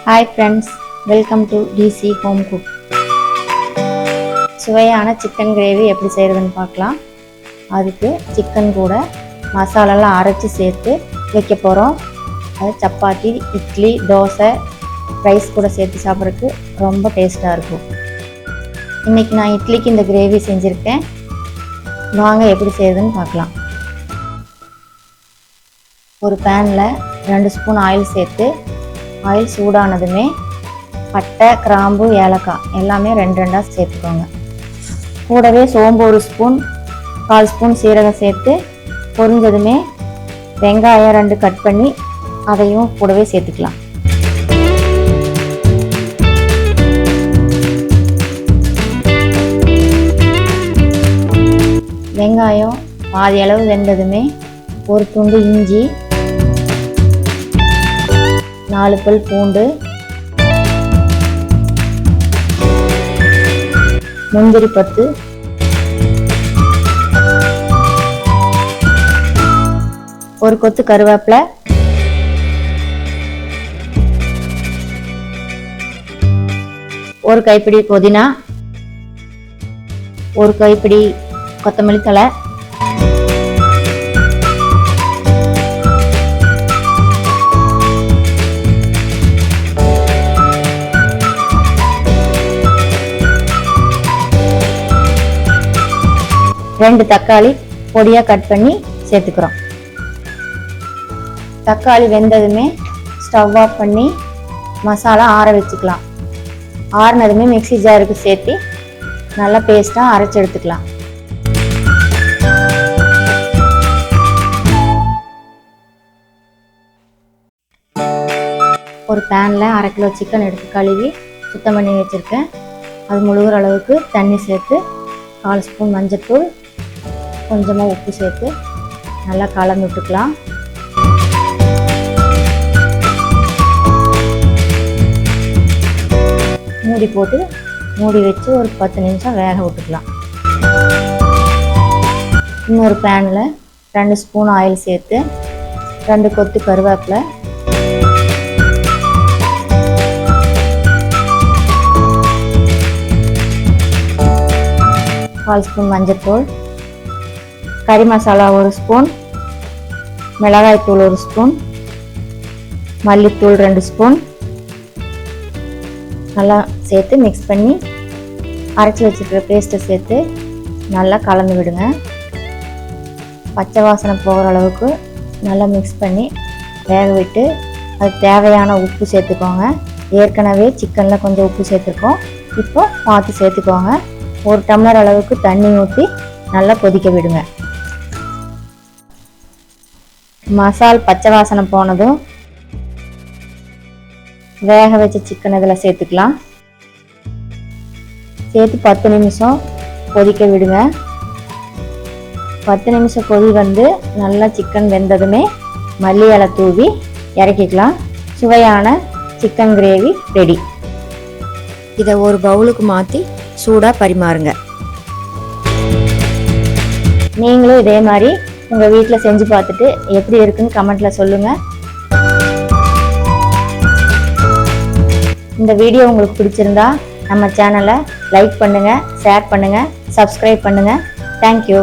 Hi friends, welcome to DC home cook. சுவையான chicken gravy எப்படி செய்கிறதுன்னு பார்க்கலாம். அதுக்கு சிக்கன் கூட மசாலாலாம் அரைச்சி சேர்த்து வைக்க போகிறோம். அது சப்பாத்தி, இட்லி, தோசை, ரைஸ் கூட சேர்த்து சாப்பிட்றதுக்கு ரொம்ப டேஸ்ட்டாக இருக்கும். இன்றைக்கி நான் இட்லிக்கு இந்த கிரேவி செஞ்சுருக்கேன். வாங்க எப்படி செய்கிறதுன்னு பார்க்கலாம். ஒரு பேனில் 2 ஸ்பூன் ஆயில் சேர்த்து ஆயில் சூடானதுமே பட்டை, கிராம்பு, ஏலக்காய் எல்லாமே 2 சேர்த்துக்கோங்க. கூடவே சோம்பு 1 ஸ்பூன், 1/4 ஸ்பூன் சீரகம் சேர்த்து பொரிஞ்சதுமே வெங்காயம் 2 கட் பண்ணி அதையும் கூடவே சேர்த்துக்கலாம். வெங்காயம் பாதி அளவு வெந்ததுமே ஒரு துண்டு இஞ்சி, 4 பல் பூண்டு, முந்திரி பத்து, ஒரு கொத்து கருவேப்பிலை, ஒரு கைப்பிடி புதினா, ஒரு கைப்பிடி கொத்தமல்லி தழை, ரெண்டு தக்காளி பொடியாக கட் பண்ணி சேர்த்துக்கிறோம். தக்காளி வெந்ததுமே ஸ்டவ் ஆஃப் பண்ணி மசாலா ஆற வச்சுக்கலாம். ஆறினதுமே மிக்ஸி ஜாருக்கு சேர்த்து நல்லா பேஸ்ட்டாக அரைச்சி எடுத்துக்கலாம். ஒரு பேனில் 1/2 கிலோ சிக்கன் எடுத்து கழுவி சுத்தம் பண்ணி வச்சுருக்கேன். அது முழுகிற அளவுக்கு தண்ணி சேர்த்து 1/4 ஸ்பூன் மஞ்சள்தூள், கொஞ்சமாக உப்பு சேர்த்து நல்லா கலந்து விட்டுக்கலாம். மூடி போட்டு மூடி வச்சு ஒரு 10 நிமிஷம் வேக விட்டுக்கலாம். இன்னொரு பேனில் 2 ஸ்பூன் ஆயில் சேர்த்து 2 கொத்து கருவேப்பிலை, கால் ஸ்பூன் மஞ்சள்தூள், கறி மசாலா 1 ஸ்பூன், மிளகாய்த்தூள் 1 ஸ்பூன், மல்லித்தூள் 2 ஸ்பூன் நல்லா சேர்த்து மிக்ஸ் பண்ணி அரைச்சி வச்சுருக்கிற பேஸ்ட்டை சேர்த்து நல்லா கலந்து விடுங்க. பச்சை வாசனை போகிற அளவுக்கு நல்லா மிக்ஸ் பண்ணி வேக விட்டு அது தேவையான உப்பு சேர்த்துக்கோங்க. ஏற்கனவே சிக்கனில் கொஞ்சம் உப்பு சேர்த்துருக்கோம், இப்போ பார்த்து சேர்த்துக்கோங்க. 1 டம்ளர் அளவுக்கு தண்ணி ஊற்றி நல்லா கொதிக்க விடுங்க. மசால் பச்சை வாசனை போனதும் வேக வச்ச சிக்கன் இதில் சேர்த்துக்கலாம். சேர்த்து 10 நிமிஷம் கொதிக்க விடுங்க. 10 நிமிஷம் கொதி வந்து நல்லா சிக்கன் வெந்ததுமே மல்லி இலை தூவி இறக்கிக்கலாம். சுவையான சிக்கன் கிரேவி ரெடி. இதை ஒரு பவுலுக்கு மாற்றி சூடாக பரிமாறுங்க. நீங்களும் இதே மாதிரி உங்கள் வீட்டில் செஞ்சு பார்த்துட்டு எப்படி இருக்குன்னு கமெண்ட்டில் சொல்லுங்கள். இந்த வீடியோ உங்களுக்கு பிடிச்சிருந்தா நம்ம சேனலை லைக் பண்ணுங்கள், ஷேர் பண்ணுங்கள், சப்ஸ்கிரைப் பண்ணுங்கள். தேங்க்யூ.